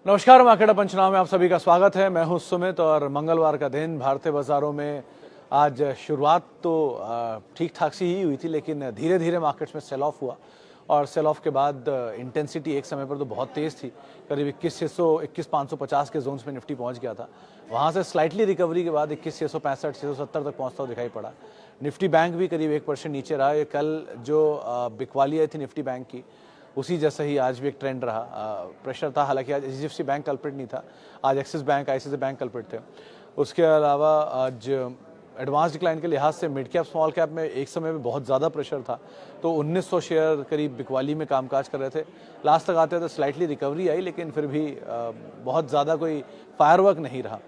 नमस्कार, मार्केट पंचनामे में आप सभी का स्वागत है। मैं हूं सुमित और मंगलवार का दिन भारतीय बाजारों में आज शुरुआत तो ठीक ठाक सी ही हुई थी, लेकिन धीरे धीरे मार्केट्स में सेल ऑफ हुआ और सेल ऑफ के बाद इंटेंसिटी एक समय पर तो बहुत तेज़ थी। करीब 21,550 के जोन्स में निफ्टी पहुंच गया था। वहां से स्लाइटली रिकवरी के बाद 21,665 670 तक पहुंचता हुआ दिखाई पड़ा। निफ्टी बैंक भी करीब 1% नीचे रहा। ये कल जो बिकवाली आई थी निफ्टी बैंक की, उसी जैसा ही आज भी एक ट्रेंड रहा। प्रेशर था, हालांकि आज एचडीएफसी बैंक कल्प्रिट नहीं था, आज axis bank, ICICI bank culprit थे। उसके अलावा आज एडवांस डिक्लाइन के लिहाज से मिड कैप स्मॉल कैप में एक समय में बहुत ज़्यादा प्रेशर था, तो 1900 शेयर करीब बिकवाली में कामकाज कर रहे थे। लास्ट तक आते तो स्लाइटली रिकवरी आई, लेकिन फिर भी बहुत ज़्यादा कोई फायरवर्क नहीं रहा।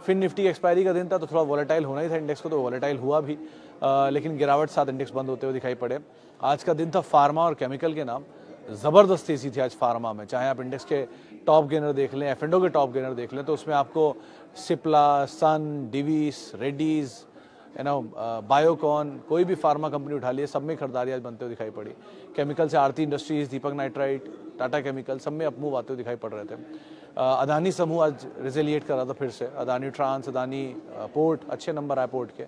फिर निफ्टी एक्सपायरी का दिन था तो थोड़ा वॉलेटाइल होना ही था इंडेक्स को, तो वॉलेटाइल हुआ भी, लेकिन गिरावट साथ इंडेक्स बंद होते हुए दिखाई पड़े। आज का दिन था फार्मा और केमिकल के नाम। ज़बरदस्त तेज़ी थी आज फार्मा में। चाहे आप इंडेक्स के टॉप गेनर देख लें, एफ एंडो के टॉप गेनर देख लें, तो उसमें आपको सिप्ला, सन, डिवीस, रेड्डीज, बायोकॉन, कोई भी फार्मा कंपनी उठा ली, सब में खरीदारी आज बनते हुए दिखाई पड़ी। केमिकल से आरती इंडस्ट्रीज, दीपक नाइट्राइट, टाटा केमिकल, सब में अपमूव आते हुए दिखाई पड़ रहे थे। अदानी समूह आज रिजिलिएट कर रहा था फिर से। अदानी ट्रांस, अदानी पोर्ट, अच्छे नंबर आए पोर्ट के,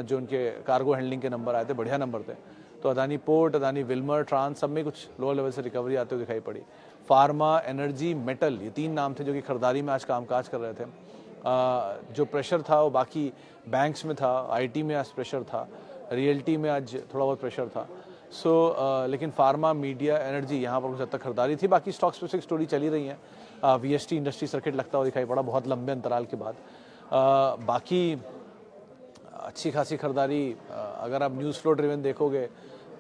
जो उनके कार्गो हैंडलिंग के नंबर आए थे, बढ़िया नंबर थे। तो Adani port, Adani Wilmar, trans, सब में कुछ लोअर लेवल से रिकवरी आते हुए दिखाई पड़ी। फार्मा, एनर्जी, मेटल, ये तीन नाम थे जो कि खरीदारी में आज कामकाज कर रहे थे। जो प्रेशर था वो बाकी बैंक्स में था, आईटी में आज प्रेशर था, रियल्टी में आज थोड़ा बहुत प्रेशर था। लेकिन फार्मा, मीडिया, एनर्जी, यहाँ पर कुछ हद तक खरीदारी थी। बाकी स्टॉक स्पेसिफिक स्टोरी चली रही है। वीएसटी इंडस्ट्री सर्किट लगता हुआ दिखाई पड़ा बहुत लंबे अंतराल के बाद। बाकी अच्छी खासी खरीदारी, अगर आप न्यूज़ फ्लो ड्रिवन देखोगे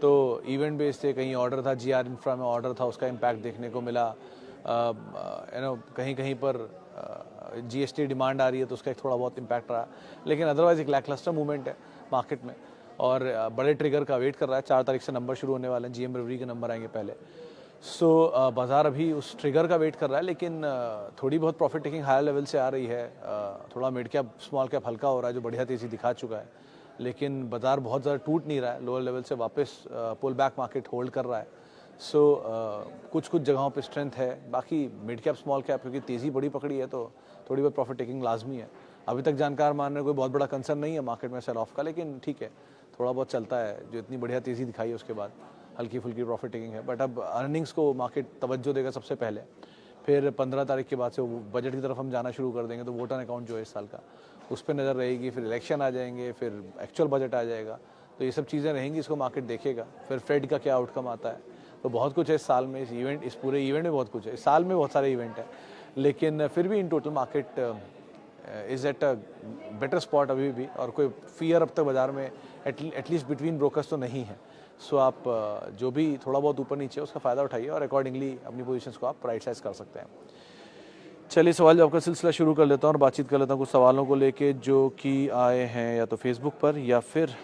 तो इवेंट बेस्ड थे, कहीं ऑर्डर था, जीआर इंफ्रा में ऑर्डर था, उसका इम्पैक्ट देखने को मिला। कहीं कहीं पर जीएसटी डिमांड आ रही है तो उसका एक थोड़ा बहुत इम्पैक्ट रहा, लेकिन अदरवाइज एक लैकलस्टर मूवमेंट है मार्केट में और बड़े ट्रिगर का वेट कर रहा है। 4 तारीख से नंबर शुरू होने वाले हैं, जीएम ब्रेवरी के नंबर आएंगे पहले। बाजार अभी उस ट्रिगर का वेट कर रहा है, लेकिन थोड़ी बहुत प्रॉफिट टेकिंग हायर लेवल से आ रही है। थोड़ा मिड कैप स्मॉल कैप हल्का हो रहा है, जो बढ़िया तेज़ी दिखा चुका है, लेकिन बाजार बहुत ज़्यादा टूट नहीं रहा है। लोअर लेवल से वापस पुल बैक मार्केट होल्ड कर रहा है। कुछ जगहों पे स्ट्रेंथ है। बाकी मिड कैप स्मॉल कैप क्योंकि तेज़ी बड़ी पकड़ी है तो थोड़ी बहुत प्रॉफिट टेकिंग लाजमी है। अभी तक जानकार मान रहे कोई बहुत बड़ा कंसर्न नहीं है मार्केट में सेल ऑफ का, लेकिन ठीक है, थोड़ा बहुत चलता है। जो इतनी बढ़िया तेज़ी दिखाई है उसके बाद हल्की फुल्की प्रॉफिट टेकिंग है। बट अब अर्निंग्स को मार्केट तवज्जो देगा सबसे पहले, फिर 15 तारीख के बाद से बजट की तरफ हम जाना शुरू कर देंगे, तो वोट ऑन अकाउंट जो है इस साल का उस पर नज़र रहेगी। फिर इलेक्शन आ जाएंगे, फिर एक्चुअल बजट आ जाएगा, तो ये सब चीज़ें रहेंगी, इसको मार्केट देखेगा। फिर फेड का क्या आउटकम आता है, तो बहुत कुछ है इस साल में, इस पूरे इवेंट में बहुत कुछ है। इस साल में बहुत सारे इवेंट है, लेकिन फिर भी in total market is at a better spot अभी भी, और कोई फियर अब तक बाजार में एटलीस्ट बिटवीन ब्रोकर्स तो नहीं है। आप जो भी थोड़ा बहुत ऊपर नीचे उसका फ़ायदा उठाइए और अकॉर्डिंगली अपनी पोजीशंस को आप राइट साइज कर सकते हैं। चलिए, सवाल जवाब का सिलसिला शुरू कर लेता हूँ और बातचीत कर लेता हूँ कुछ सवालों को लेके जो कि आए हैं या तो फेसबुक पर या फिर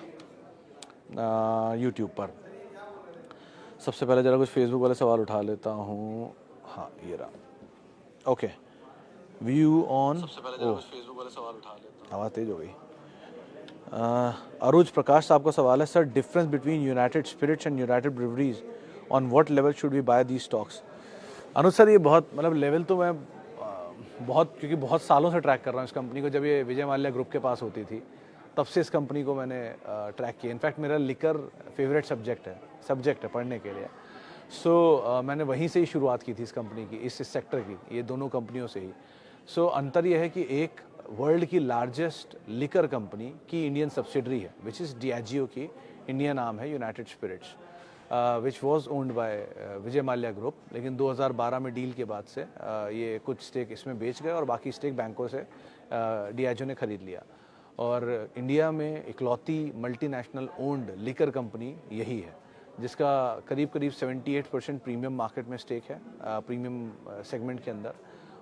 यूट्यूब पर। सबसे पहले जरा कुछ फेसबुक वाले सवाल उठा लेता हूँ। हाँ, ये रहा। ओके, व्यू ऑन, सबसे पहले जरा कुछ फेसबुक वाले सवाल उठा लेता हूँ। आवाज़ तेज हो गई। अरुज प्रकाश साहब का सवाल है, sir difference between United Spirits and United Breweries, on what level should we buy the stocks. Anuj sir, ये बहुत लेवल तो मैं क्योंकि बहुत सालों से ट्रैक कर रहा हूँ इस कंपनी को। जब ये विजय माल्या ग्रुप के पास होती थी तब से इस कंपनी को मैंने ट्रैक किया। इनफैक्ट मेरा लिकर फेवरेट सब्जेक्ट है पढ़ने के लिए। मैंने वहीं से ही शुरुआत की थी इस कंपनी की, इस सेक्टर की, ये दोनों कंपनियों से ही। अंतर यह है कि एक वर्ल्ड की लार्जेस्ट लिकर कंपनी की इंडियन सब्सिडरी है, विच इज़ डियाजियो की इंडिया नाम है United Spirits, which was owned by Vijay Mallya group. लेकिन 2012 में डील के बाद से ये कुछ स्टेक इसमें बेच गए और बाकी स्टेक बैंकों से डियाजियो ने खरीद लिया। और इंडिया में इकलौती मल्टीनेशनल ओन्ड लिकर कंपनी यही है, जिसका करीब 78% प्रीमियम मार्केट में स्टेक है, प्रीमियम सेगमेंट के अंदर,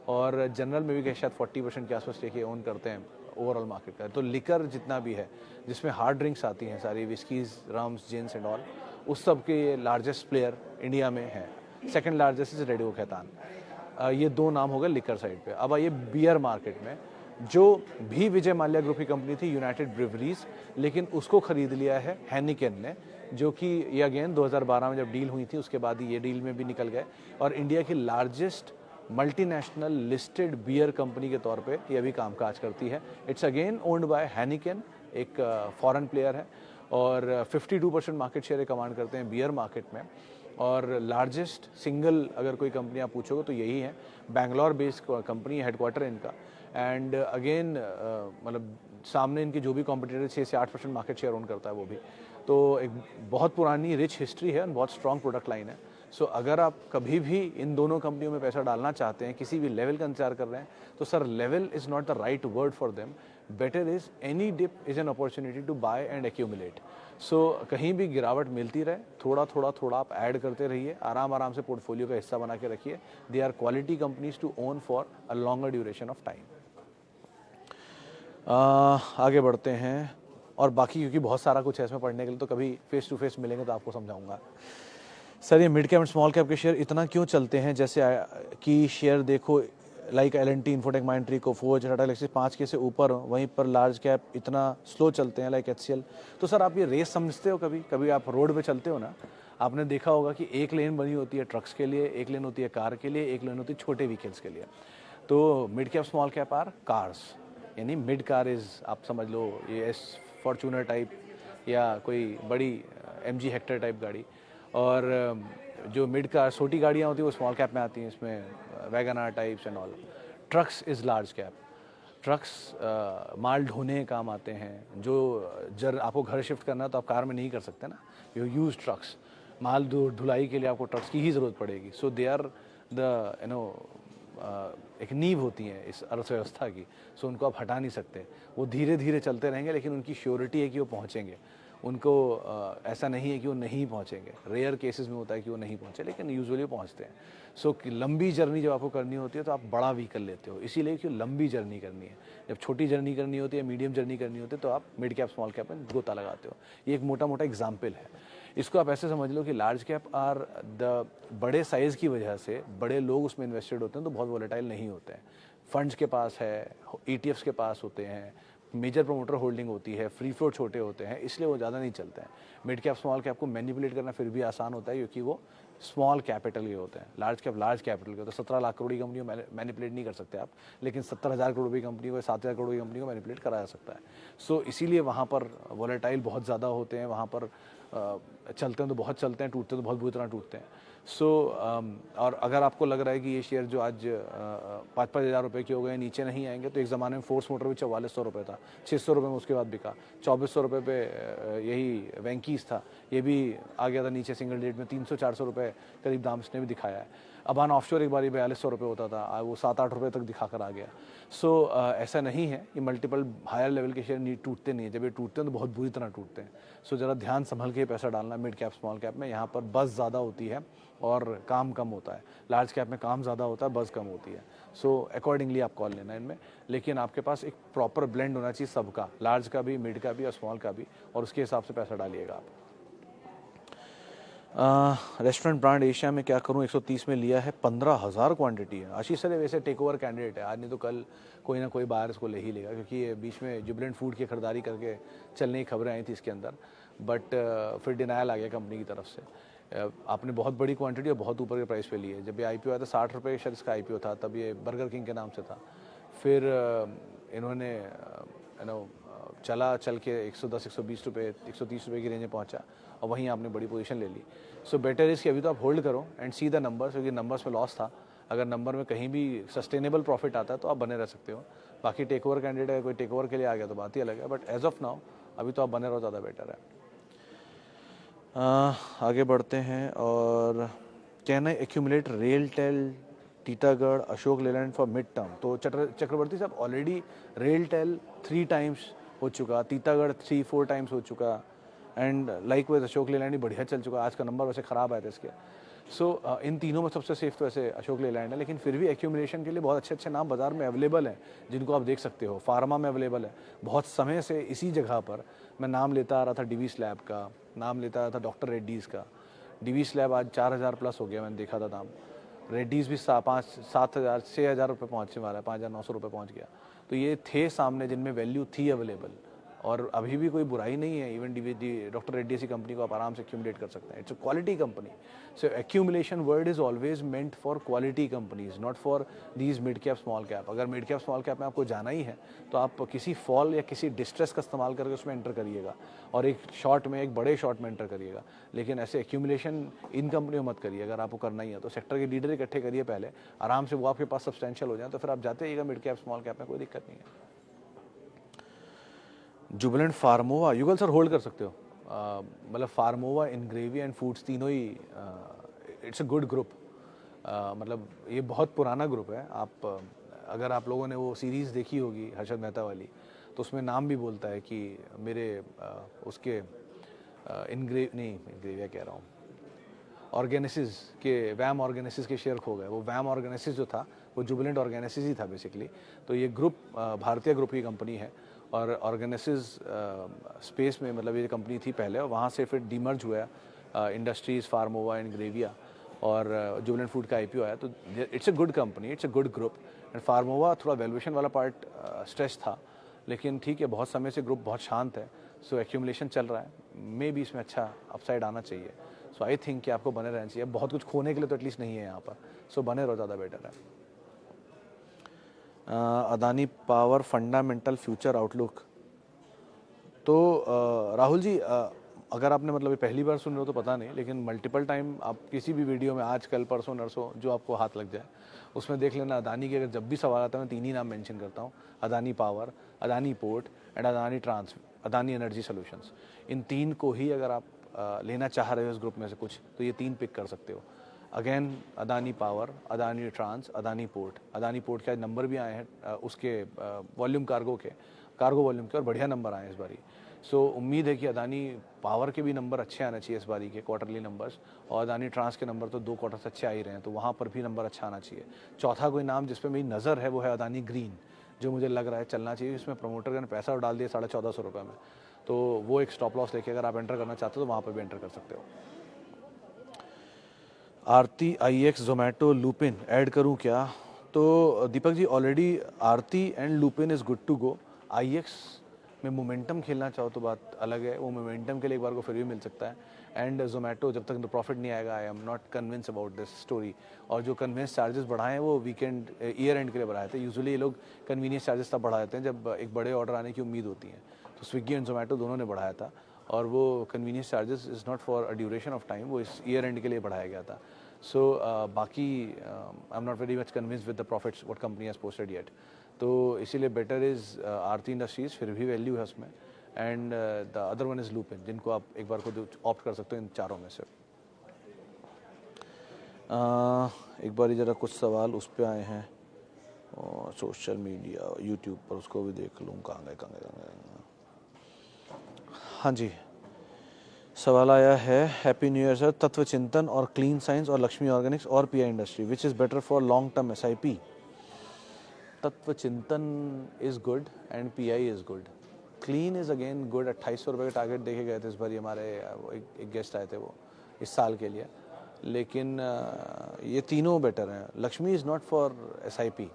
और जनरल में भी शायद 40% के आसपास स्टेक ये ओन करते हैं ओवरऑल मार्केट का। तो लिकर जितना भी है, जिसमें हार्ड ड्रिंक्स आती हैं सारी, विस्कीज, रम्स, जिन्स एंड ऑल, उस सब के ये लार्जेस्ट प्लेयर इंडिया में है। Second largest is radio Khaitan. ये दो नाम हो गए लिकर साइड पे। अब आइए बियर मार्केट में, जो भी विजय माल्या ग्रुप की कंपनी थी यूनाइटेड ब्रिवरीज, लेकिन उसको खरीद लिया है हेनिकेन ने, जो कि ये अगेन 2012 में जब डील हुई थी उसके बाद ही ये डील में भी निकल गए और इंडिया की largest multinational listed beer company के तौर पे ये अभी कामकाज करती है। It's again owned by Heineken, एक फॉरेन प्लेयर है, और 52% मार्केट शेयर कमांड करते हैं बियर मार्केट में। और लार्जेस्ट सिंगल अगर कोई कंपनी आप पूछोगे तो यही है। बैंगलोर बेस्ड कंपनी है, हेडक्वार्टर इनका। एंड अगेन मतलब सामने इनके जो भी कॉम्पिटिटर 6 से 8% मार्केट शेयर ओन करता है वो भी। तो एक बहुत पुरानी रिच हिस्ट्री है और बहुत स्ट्रॉन्ग प्रोडक्ट लाइन है। सो अगर आप कभी भी इन दोनों कंपनियों में पैसा डालना चाहते हैं, किसी भी लेवल का इंतजार कर रहे हैं, तो sir level is not the right word for them. Better is any dip is an opportunity to buy and accumulate. So कहीं भी गिरावट मिलती रहे, थोड़ा थोड़ा थोड़ा आप ऐड करते रहिए, आराम आराम से पोर्टफोलियो का हिस्सा बना के रखिए। They are quality companies to own for a longer duration of time. आगे बढ़ते हैं, और बाकी क्योंकि बहुत सारा कुछ है इसमें पढ़ने के लिए, तो कभी फेस टू फेस मिलेंगे तो आपको समझाऊंगा। सर ये mid cap and small cap के शेयर इतना क्यों चलते हैं, जैसे कि शेयर देखो like L&T, Infotech, Mindtree, Coforge, Tata Elxsi 5 के से ऊपर, वहीं पर लार्ज कैप इतना स्लो चलते हैं लाइक HCL। तो सर आप ये रेस समझते हो? कभी कभी आप रोड पे चलते हो ना, आपने देखा होगा कि एक लेन बनी होती है ट्रक्स के लिए, एक लेन होती है कार के लिए, एक लेन होती है छोटे व्हीकल्स के लिए। तो mid cap small cap are cars, यानी मिड कार इज़, आप समझ लो ये फॉर्चूनर टाइप या कोई बड़ी MG हेक्टर टाइप गाड़ी। और जो मिड कार छोटी गाड़ियाँ होती हैं वो स्मॉल कैप में आती हैं, इसमें Wagon R types and all. Trucks is large cap. Trucks माल ढोने काम आते हैं। जो आपको घर शिफ्ट करना है तो आप कार में नहीं कर सकते ना, यू यूज़ ट्रक्स। माल धुलाई के लिए आपको ट्रक्स की ही ज़रूरत पड़ेगी। सो दे आर द एक नींव होती हैं इस अर्थव्यवस्था की। सो उनको आप हटा नहीं सकते। वो धीरे धीरे चलते रहेंगे, लेकिन उनकी श्योरिटी है कि वो पहुँचेंगे। उनको ऐसा नहीं है कि वो नहीं पहुँचेंगे। रेयर केसेस में होता है कि वो नहीं पहुँचे, लेकिन यूजुअली पहुँचते हैं। सो लंबी जर्नी जब आपको करनी होती है तो आप बड़ा व्हीकल लेते हो, इसीलिए कि लंबी जर्नी करनी है। जब छोटी जर्नी करनी होती है, मीडियम जर्नी करनी होती है, तो आप मिड कैप स्मॉल कैप में गोता लगाते हो। ये एक मोटा मोटा एग्जाम्पल है। इसको आप ऐसे समझ लो कि लार्ज कैप आर द बड़े साइज़ की वजह से बड़े लोग उसमें इन्वेस्टेड होते हैं, तो बहुत वोलेटाइल नहीं होते हैं। फंड्स के पास है, ETFs के पास होते हैं, मेजर प्रोमोटर होल्डिंग होती है, फ्री फ्लोट छोटे होते हैं, इसलिए वो ज़्यादा नहीं चलते हैं। मिड कैप स्मॉल कैप को मैनिपुलेट करना फिर भी आसान होता है, क्योंकि वो स्मॉल कैपिटल के होते हैं। लार्ज कैप लार्ज कैपिटल के होते हैं। 17 लाख करोड़ की कंपनी को मैनिपुलेट नहीं कर सकते आप, लेकिन 70,000 करोड़ की कंपनी को, 7,000 करोड़ की कंपनी को मैनिपुलेट करा जा सकता है। सो इसीलिए वहाँ पर वोलेटाइल बहुत ज़्यादा होते हैं, वहाँ पर चलते हैं तो बहुत चलते हैं, टूटते हैं तो बहुत बुरी तरह टूटते हैं। सो और अगर आपको लग रहा है कि ये शेयर जो आज 5-5 हज़ार रुपये के हो गए, नीचे नहीं आएंगे, तो एक ज़माने में फोर्स मोटर भी 4400 रुपये था, 600 रुपये में उसके बाद बिका। 2400 रुपये पे यही वेंकीस था, ये भी आ गया था नीचे सिंगल डिजिट में। 300-400 रुपये करीब दाम इसने भी दिखाया है। अबान ऑफशोर एक बार 4200 रुपये होता था, वो 7-8 रुपये तक दिखाकर आ गया। सो ऐसा नहीं है, ये मल्टीपल हायर लेवल के शेयर टूटते नहीं है। जब ये टूटते हैं तो बहुत बुरी तरह टूटते हैं। सो ज़रा ध्यान संभल के पैसा डालना मिड कैप स्मॉल कैप में। यहाँ पर बज़ ज़्यादा होती है और काम कम होता है। लार्ज कैप में काम ज़्यादा होता है, बज़ कम होती है। सो अकॉर्डिंगली आप कॉल लेना इनमें, लेकिन आपके पास एक प्रॉपर ब्लेंड होना चाहिए सबका, लार्ज का भी, मिड का भी और स्मॉल का भी, और उसके हिसाब से पैसा डालिएगा आप। रेस्टोरेंट ब्रांड एशिया में क्या करूं, 130 में लिया है, 15,000 क्वांटिटी है। आशीष सर वैसे टेक ओवर कैंडिडेट है, आज नहीं तो कल कोई ना कोई बाहर इसको ले ही लेगा, क्योंकि ये बीच में जुबिलेंट फूड की खरीदारी करके चलने की खबरें आई थी इसके अंदर, बट फिर डिनायल आ गया कंपनी की तरफ से। आपने बहुत बड़ी क्वांटिटी और बहुत ऊपर के प्राइस पे ली है। जब ये IPO आया था 60 रुपये शायद इसका IPO था, तब ये बर्गर किंग के नाम से था। फिर इन्होंने चल के 110, 120 रुपये, 130 रुपये की रेंज में पहुंचा, और वहीं आपने बड़ी पोजीशन ले ली। सो बेटर इज़ कि अभी तो आप होल्ड करो एंड सी द नंबर्स, क्योंकि नंबर्स में लॉस था। अगर नंबर में कहीं भी सस्टेनेबल प्रॉफिट आता है तो आप बने रह सकते हो। बाकी टेक ओवर कैंडिडेट है, कोई टेक ओवर के लिए आ गया तो बात ही अलग है, बट एज ऑफ नाउ अभी तो आप बने रहो, ज़्यादा बेटर है। आगे बढ़ते हैं, और can I accumulate RailTel, Titagarh, Ashok Leyland for mid term? तो चक्रवर्ती साहब ऑलरेडी रेलटेल 3 टाइम्स हो चुका, टीटागढ़ 3-4 टाइम्स हो चुका, and like wise Ashok Leyland भी बढ़िया चल चुका। आज का नंबर वैसे ख़राब आए थे इसके। सो इन तीनों में सबसे सेफ तो वैसे अशोक लेलैंड है, लेकिन फिर भी एक्यूमुलेशन के लिए बहुत अच्छे अच्छे नाम बाजार में अवेलेबल हैं, जिनको आप देख सकते हो। फार्मा में अवेलेबल है, बहुत समय से इसी जगह पर मैं नाम लेता आ रहा था। डिवीस लैब का नाम लेता आ रहा था, डॉक्टर रेड्डीज़ का। डिवीस लैब आज 4,000 प्लस हो गया, मैंने देखा था दाम। रेड्डीज़ भी 5-7 हज़ार 6,000 रुपये पहुँचने वाला है, 5,900 रुपये पहुँच गया। तो ये थे सामने जिनमें वैल्यू थी अवेलेबल, और अभी भी कोई बुराई नहीं है, इवन डॉक्टर रेड्डी ऐसी कंपनी को आप आराम से एक्यूमुलेट कर सकते हैं। It's a quality company. So accumulation word is always meant for quality companies, not for these mid cap small cap. अगर मिड कैप स्मॉल कैप में आपको जाना ही है तो आप किसी फॉल या किसी डिस्ट्रेस का इस्तेमाल करके उसमें एंटर करिएगा और एक शॉर्ट में, एक बड़े शॉर्ट में एंटर करिएगा, लेकिन ऐसे एक्यूमुलेशन इन कंपनियों में मत करिए। अगर आपको करना ही है तो सेक्टर के लीडर इकट्ठे करिए पहले, आराम से वो आपके पास सब्सटेंशियल हो जाए तो फिर आप जाते रहिएगा मिड कैप स्मॉल कैप में, कोई दिक्कत नहीं है। जुबिलेंट फार्मोवा, युगल सर होल्ड कर सकते हो, मतलब फार्मोवा, इनग्रेविया एंड फूड्स तीनों ही इट्स अ गुड ग्रुप। मतलब ये बहुत पुराना ग्रुप है। आप अगर आप लोगों ने वो सीरीज़ देखी होगी हर्षद मेहता वाली, तो उसमें नाम भी बोलता है कि मेरे उसके इनग्रेविया कह रहा हूँ, ऑर्गेनेसिस के, वैम ऑर्गेनेसिस के शेयर खो गए। वो वैम ऑर्गेनेसिस जो था वो जुबिलेंट ऑर्गेनेसिस ही था बेसिकली। तो ये ग्रुप भारतीय ग्रुप की कंपनी है और ऑर्गेनेसिस स्पेस में, मतलब ये कंपनी थी पहले और वहाँ से फिर डीमर्ज हुआ इंडस्ट्रीज़, फार्मोवा, इनग्रेविया और जुबिलेंट फूड का आईपीओ आया। तो it's a good company, it's a good group. And Pharmova थोड़ा वैल्यूएशन वाला पार्ट स्ट्रेच था, लेकिन ठीक है, बहुत समय से ग्रुप बहुत शांत है। सो एक्यूमुलेशन चल रहा है, मे भी इसमें अच्छा अपसाइड आना चाहिए। सो आई थिंक कि आपको बने रहना चाहिए। बहुत कुछ खोने के लिए तो एटलीस्ट नहीं है यहाँ पर, सो बने रहो, ज़्यादा बेटर है। Adani power fundamental future outlook. तो राहुल जी, अगर आपने मतलब ये पहली बार सुन रहे हो तो पता नहीं, लेकिन मल्टीपल टाइम आप किसी भी वीडियो में, आज कल परसों नरसों जो आपको हाथ लग जाए उसमें देख लेना अदानी के। अगर जब भी सवाल आता है मैं तीन ही नाम मेंशन करता हूँ, Adani power, Adani port and Adani energy solutions. इन तीन को ही अगर आप लेना चाह रहे हो इस ग्रुप में से कुछ, तो ये तीन पिक कर सकते हो। Again Adani power, Adani trans, Adani port. Adani port के नंबर भी आए हैं उसके वॉल्यूम कार्गो वॉल्यूम के, और बढ़िया नंबर आए हैं इस बारी। सो उम्मीद है कि अदानी पावर के भी नंबर अच्छे आने चाहिए इस बारी के क्वार्टरली नंबर्स, और अदानी ट्रांस के नंबर तो 2 क्वार्टर से अच्छे आ ही रहे हैं, तो वहाँ पर भी नंबर अच्छा आना चाहिए। चौथा कोई नाम जिस पर मेरी नज़र है वो है अदानी ग्रीन, जो मुझे लग रहा है चलना चाहिए। इसमें प्रमोटर ने पैसा डाल दिया 1450 रुपये में, तो वो एक स्टॉप लॉस लेके अगर आप एंटर करना चाहते हो तो वहाँ पर भी एंटर कर सकते हो। आरती, आईएक्स, जोमेटो, लूपिन ऐड करूं क्या? तो Deepak ji, already Aarti and Lupin is good to go. IEX में मोमेंटम खेलना चाहो तो बात अलग है, वो मोमेंटम के लिए एक बार को फिर भी मिल सकता है। एंड जोमेटो जब तक प्रॉफिट नहीं आएगा, I am not convince about this story. और जो कन्वीनियंस चार्जेस बढ़ाए हैं वो वीकेंड, ईयर एंड के लिए बढ़ाए थे। यूजुअली ये लोग कन्वीनियंस चार्जेस तब बढ़ा देते हैं जब एक बड़े ऑर्डर आने की उम्मीद होती है। तो स्विगी एंड जोमेटो दोनों ने बढ़ाया था, और वो convenience charges is not for a duration of time, वो इस ईयर एंड के लिए बढ़ाया गया था। So बाकी I am not very much convinced with the profits what company has posted yet. तो इसीलिए बेटर इज़ आरती इंडस्ट्रीज़, फिर भी वैल्यू है उसमें। And the other one is lupin, जिनको आप एक बार को ऑप्ट कर सकते हो इन चारों में से। एक बार ज़रा कुछ सवाल उस पर आए हैं सोशल मीडिया, यूट्यूब पर, उसको भी देख लूँ। कहाँ गए। हाँ जी, सवाल आया है, हैप्पी न्यू ईयर सर, तत्व चिंतन और क्लीन साइंस और लक्ष्मी ऑर्गेनिक्स और pi industry, which is better for long term SIP? तत्व चिंतन is good and pi is good. Clean is again good. 2800 रुपये का टारगेट देखे गए थे इस बार, हमारे एक गेस्ट आए थे वो इस साल के लिए, लेकिन ये तीनों बेटर हैं। Lakshmi is not for SIP.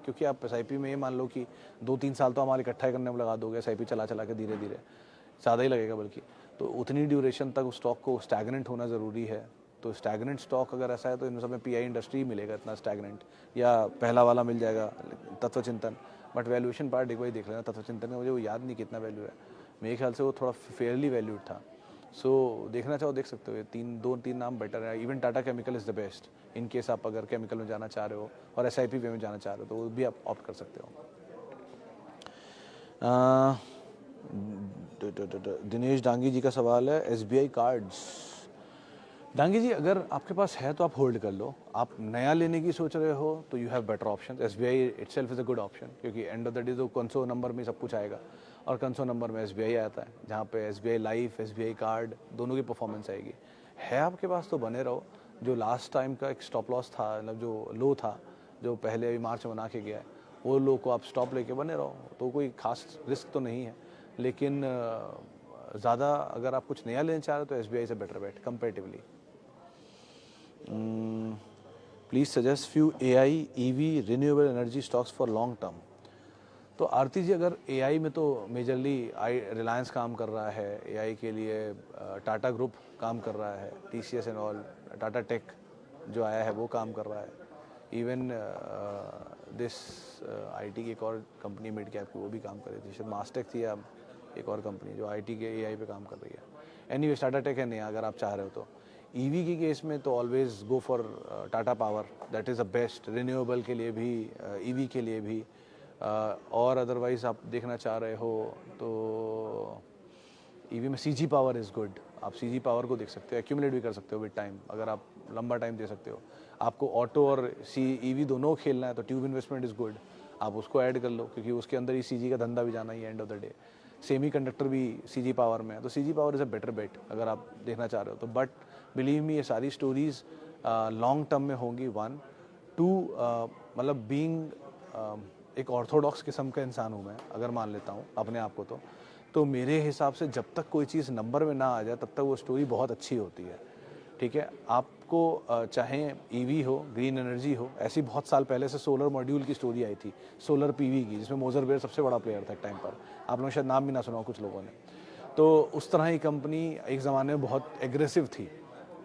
क्योंकि आप एसआईपी में ये मान लो कि 2-3 साल तो हमारे इकट्ठा करने में लगा दोगे, एसआईपी चला के धीरे धीरे, ज़्यादा ही लगेगा बल्कि। तो उतनी ड्यूरेशन तक उस स्टॉक को स्टैग्नेंट होना ज़रूरी है। तो स्टैग्नेंट स्टॉक अगर ऐसा है तो इन सब में पीआई इंडस्ट्री मिलेगा इतना स्टैग्नेंट, या पहला वाला मिल जाएगा तत्व चिंतन। बट वैल्यूएशन पार्ट एक बार देख लेना तत्व चिंतन का, मुझे वो याद नहीं कितना वैल्यू है, मेरे ख्याल से वो थोड़ा फेयरली वैल्यूड था। सो देखना चाहो देख सकते हो, ये 2-3 नाम बेटर है। Even Tata chemical is the best in case आप अगर केमिकल में जाना चाह रहे हो और एसआईपी वे में जाना चाह रहे हो, तो वो भी आप ऑप्ट कर सकते हो। दिनेश डांगी जी का सवाल है, एसबीआई कार्ड्स। डांगी जी, अगर आपके पास है तो आप होल्ड कर लो। आप नया लेने की सोच रहे हो तो you have better option. SBI itself is a good option, क्योंकि एंड ऑफ द डे तो कंसो नंबर में सब कुछ आएगा, और कंसो नंबर में एसबीआई आता है, जहाँ पे एसबीआई लाइफ, एसबीआई कार्ड दोनों की परफॉर्मेंस आएगी। है आपके पास तो बने रहो। जो लास्ट टाइम का एक स्टॉप लॉस था, मतलब जो लो था, जो पहले अभी मार्च में बना के गया है, वो लो को आप स्टॉप लेके बने रहो, तो कोई खास रिस्क तो नहीं है। लेकिन ज़्यादा अगर आप कुछ नया लेना चाह रहे हो तो एसबीआई से better bet comparatively. Please suggest few AI, EV, renewable energy stocks for long term. तो आरती जी, अगर एआई में तो मेजरली रिलायंस काम कर रहा है एआई के लिए, टाटा ग्रुप काम कर रहा है, TCS and all, Tata tech जो आया है वो काम कर रहा है, इवन दिस आईटी की एक और कंपनी मिड कैप की वो भी काम कर रही थी, शायद मास्टेक थी या एक और कंपनी जो आईटी के एआई पे काम कर रही है। एनीवे टाटा टेक है नया अगर आप चाह रहे हो तो। ईवी की केस में तो always go for Tata power, that is the best, renewable के लिए भी, ईवी के लिए भी। और अदरवाइज आप देखना चाह रहे हो तो ईवी में सीजी पावर इज़ गुड, आप सीजी पावर को देख सकते हो, एक्यूमुलेट भी कर सकते हो विद टाइम, अगर आप लंबा टाइम दे सकते हो। आपको ऑटो और ईवी दोनों खेलना है तो ट्यूब इन्वेस्टमेंट इज़ गुड, आप उसको ऐड कर लो क्योंकि उसके अंदर ही सीजी का धंधा भी जाना ही है end of the day. Semiconductor भी सीजी पावर में है, तो CG power is a better bet अगर आप देखना चाह रहे हो तो। बट बिलीव मी, ये सारी स्टोरीज लॉन्ग टर्म में होंगी। 1 2 मतलब बीइंग एक ऑर्थोडॉक्स किस्म का इंसान हूँ मैं, अगर मान लेता हूँ अपने आप को तो मेरे हिसाब से जब तक कोई चीज़ नंबर में ना आ जाए तब तक वो स्टोरी बहुत अच्छी होती है। ठीक है, आपको चाहे ईवी हो, ग्रीन एनर्जी हो, ऐसी बहुत साल पहले से सोलर मॉड्यूल की स्टोरी आई थी, सोलर पीवी की, जिसमें मोजर बेयर सबसे बड़ा प्लेयर था एक टाइम पर, आप लोग शायद नाम भी ना सुना हो कुछ लोगों ने। तो उस तरह की कंपनी एक ज़माने में बहुत एग्रेसिव थी।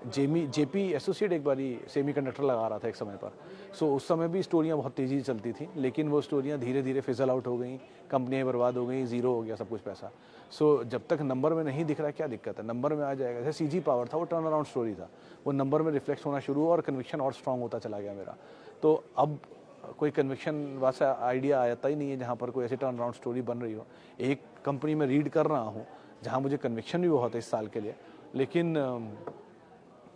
जेपी एसोसिएट एक बारी सेमी कंडक्टर लगा रहा था एक समय पर, सो उस समय भी स्टोरियाँ बहुत तेज़ी से चलती थी, लेकिन वो स्टोरियाँ धीरे धीरे फिजल आउट हो गई, कंपनियाँ बर्बाद हो गई, ज़ीरो हो गया सब कुछ पैसा। सो जब तक नंबर में नहीं दिख रहा है क्या दिक्कत है, नंबर में आ जाएगा। जैसे सीजी पावर था, वो टर्न अराउंड स्टोरी था, वो नंबर में रिफ्लेक्ट होना शुरू हुआ और कन्विक्शन और स्ट्रांग होता चला गया मेरा। तो अब कोई कन्विक्शन वाला आइडिया आता ही नहीं है जहाँ पर कोई ऐसी टर्न अराउंड स्टोरी बन रही हो। एक कंपनी में रीड कर रहा हूँ जहाँ मुझे कन्विक्शन भी बहुत है इस साल के लिए, लेकिन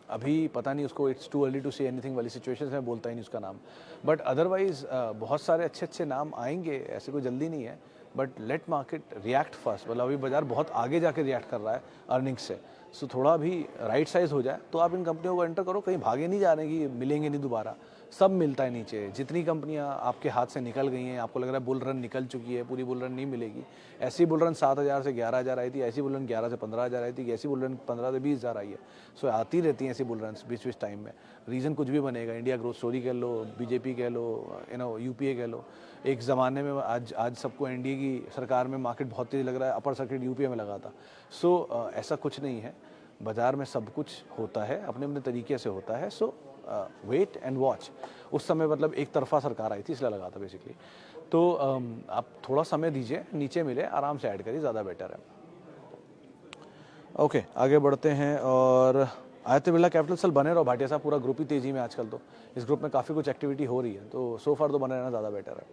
अभी पता नहीं उसको, it's too early to say anything वाली सिचुएशन में बोलता ही नहीं उसका नाम। बट अदरवाइज बहुत सारे अच्छे अच्छे नाम आएंगे, ऐसे कोई जल्दी नहीं है, but let market react first. मतलब अभी बाजार बहुत आगे जाके रिएक्ट कर रहा है अर्निंग्स से, सो थोड़ा भी राइट साइज हो जाए तो आप इन कंपनियों को एंटर करो, कहीं भागे नहीं जा रहे कि मिलेंगे नहीं दोबारा, सब मिलता है नीचे। जितनी कंपनियां आपके हाथ से निकल गई हैं, आपको लग रहा है बुल रन निकल चुकी है, पूरी बुल रन नहीं मिलेगी। ऐसी बुल रन 7,000 से 11,000 आई थी, ऐसी बुल रन 11 से 15,000 आई थी, ऐसी बुल रन 15 से 20,000 आई है। सो आती रहती हैं ऐसी बुल रन बीच बीच टाइम में। रीज़न कुछ भी बनेगा, इंडिया ग्रोथ स्टोरी कह लो, बीजेपी कह लो, यूपीए कह लो। एक ज़माने में आज सबको एनडीए की सरकार में मार्केट बहुत तेज़ लग रहा है, अपर सर्किट यूपीए में लगा था। सो ऐसा कुछ नहीं है, बाज़ार में सब कुछ होता है, अपने अपने तरीके से होता है। सो वेट एंड वॉच। उस समय मतलब एक तरफा सरकार आई थी इसलिए लगा था बेसिकली। तो आप थोड़ा समय दीजिए, नीचे मिले आराम से ऐड करिए, ज़्यादा बेटर है। ओके, आगे बढ़ते हैं। और आदित्य बिरला कैपिटल सेल बने रहो भाटिया साहब, पूरा ग्रुप ही तेज़ी में आजकल, तो इस ग्रुप में काफ़ी कुछ एक्टिविटी हो रही है, तो सो फार तो बने रहना ज़्यादा बेटर है।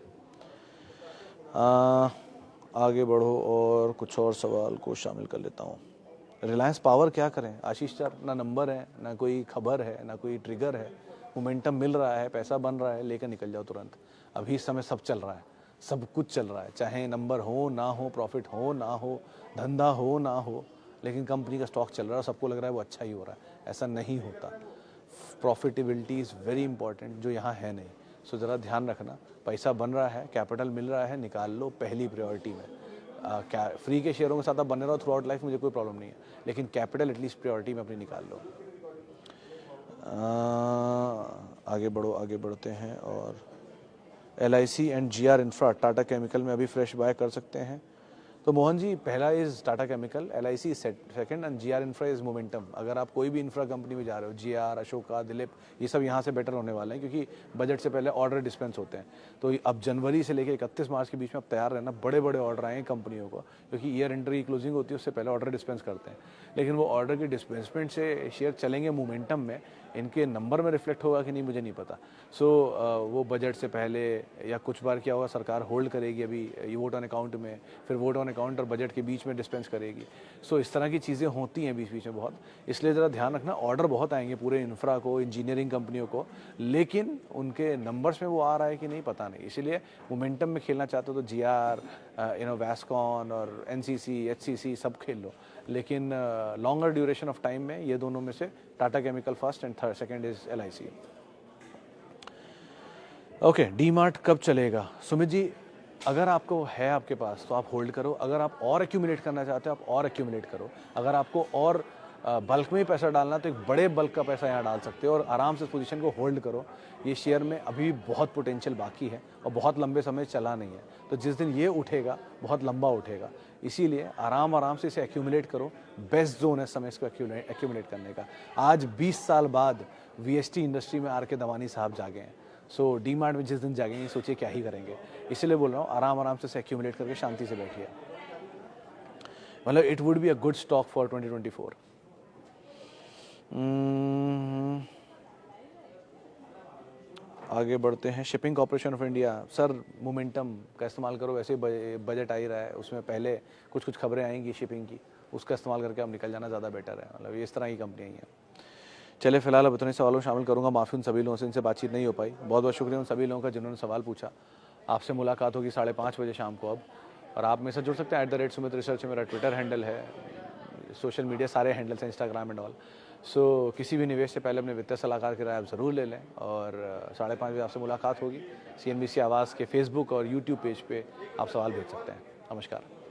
आगे बढ़ो और कुछ और सवाल को शामिल कर लेता हूँ। रिलायंस पावर क्या करें आशीष सर, ना नंबर है, ना कोई खबर है, ना कोई ट्रिगर है, मोमेंटम मिल रहा है, पैसा बन रहा है, लेकर निकल जाओ तुरंत। अभी इस समय सब चल रहा है, सब कुछ चल रहा है, चाहे नंबर हो ना हो, प्रॉफिट हो ना हो, धंधा हो ना हो, लेकिन कंपनी का स्टॉक चल रहा है, सबको लग रहा है वो अच्छा ही हो रहा है। ऐसा नहीं होता, प्रॉफिटेबिलिटी इज़ वेरी इंपॉर्टेंट, जो यहाँ है नहीं। सो ज़रा ध्यान रखना, पैसा बन रहा है, कैपिटल मिल रहा है, निकाल लो पहली प्रायोरिटी में। क्या फ्री के शेयरों के साथ आप बने रहो थ्रू आउट लाइफ, मुझे कोई प्रॉब्लम नहीं है, लेकिन कैपिटल एटलीस्ट प्रायोरिटी में अपनी निकाल लो। आगे बढ़ो, आगे बढ़ते हैं। और LIC and GR infra, Tata chemical में अभी फ्रेश बाय कर सकते हैं। तो मोहन जी, पहला is Tata chemical, LIC second, and GR infra is momentum. अगर आप कोई भी इंफ्रा कंपनी में जा रहे हो, GR, अशोका, दिलीप, ये सब यहाँ से बेटर होने वाले हैं क्योंकि बजट से पहले ऑर्डर डिस्पेंस होते हैं। तो अब जनवरी से लेकर 31 मार्च के बीच में आप तैयार रहना, बड़े बड़े ऑर्डर आए हैं कंपनियों को, क्योंकि ईयर एंड की क्लोजिंग होती है, उससे पहले ऑर्डर डिस्पेंस करते हैं। लेकिन वो ऑर्डर की डिस्पेंसमेंट से शेयर चलेंगे मोमेंटम में, इनके नंबर में रिफ्लेक्ट होगा कि नहीं मुझे नहीं पता। सो वो बजट से पहले या कुछ बार क्या होगा, सरकार होल्ड करेगी अभी ये वोट ऑन अकाउंट में, फिर वोट ऑन अकाउंट और बजट के बीच में डिस्पेंस करेगी। सो इस तरह की चीज़ें होती हैं बीच बीच में बहुत, इसलिए ज़रा ध्यान रखना। ऑर्डर बहुत आएंगे पूरे इंफ्रा को, इंजीनियरिंग कंपनियों को, लेकिन उनके नंबर्स में वो आ रहा है कि नहीं पता नहीं। इसीलिए मोमेंटम में खेलना चाहते हो तो GR, वैस्कॉन और NCC, HCC सब खेल लो, लेकिन लॉन्गर ड्यूरेशन ऑफ टाइम में ये दोनों में से Tata chemical first and second is LIC। Okay, DMart कब चलेगा? सुमित जी, अगर आपको है आपके पास तो आप होल्ड करो, अगर आप और एक्यूमुलेट करना चाहते हो आप और एक्यूमुलेट करो, अगर आपको और बल्क में ही पैसा डालना तो एक बड़े बल्क का पैसा यहाँ डाल सकते हो और आराम से इस पोजीशन को होल्ड करो। ये शेयर में अभी बहुत पोटेंशियल बाकी है और बहुत लंबे समय चला नहीं है, तो जिस दिन ये उठेगा बहुत लंबा उठेगा, इसीलिए आराम से इसे एक्यूमुलेट करो। बेस्ट जोन है समय इसको एक्यूमुलेट करने का। आज 20 साल बाद वीएसटी इंडस्ट्री में आर के दवानी साहब जागे हैं। सो डी मार्ट में जिस दिन जागेंगे सोचिए क्या ही करेंगे। इसीलिए बोल रहा हूँ आराम से इसे एक्यूमुलेट करके शांति से बैठिए। मतलब it would be a good stock for 2024। आगे बढ़ते हैं। Shipping corporation of India, sir momentum का इस्तेमाल करो, वैसे बजट आ ही रहा है, उसमें पहले कुछ खबरें आएंगी शिपिंग की, उसका इस्तेमाल करके आप निकल जाना ज़्यादा बेटर है। मतलब इस तरह की कंपनियाँ ही हैं। चले फिलहाल अब इतने सवालों शामिल करूँगा, माफ़ी उन सभी लोगों से इनसे बातचीत नहीं हो पाई। बहुत बहुत शुक्रिया उन सभी लोगों का जिन्होंने सवाल पूछा। आपसे मुलाकात होगी 5:30 बजे शाम को अब, और आप मेरे से जुड़ सकते हैं @सुमित रिसर्च मेरा ट्विटर हैंडल है, सोशल मीडिया सारे हैंडल्स हैं, इंस्टाग्राम एंड ऑल। सो किसी भी निवेश से पहले अपने वित्तीय सलाहकार की राय आप ज़रूर ले लें, और 5:30 बजे आपसे मुलाकात होगी। CNBC आवाज़ के फेसबुक और यूट्यूब पेज पे आप सवाल भेज सकते हैं। नमस्कार।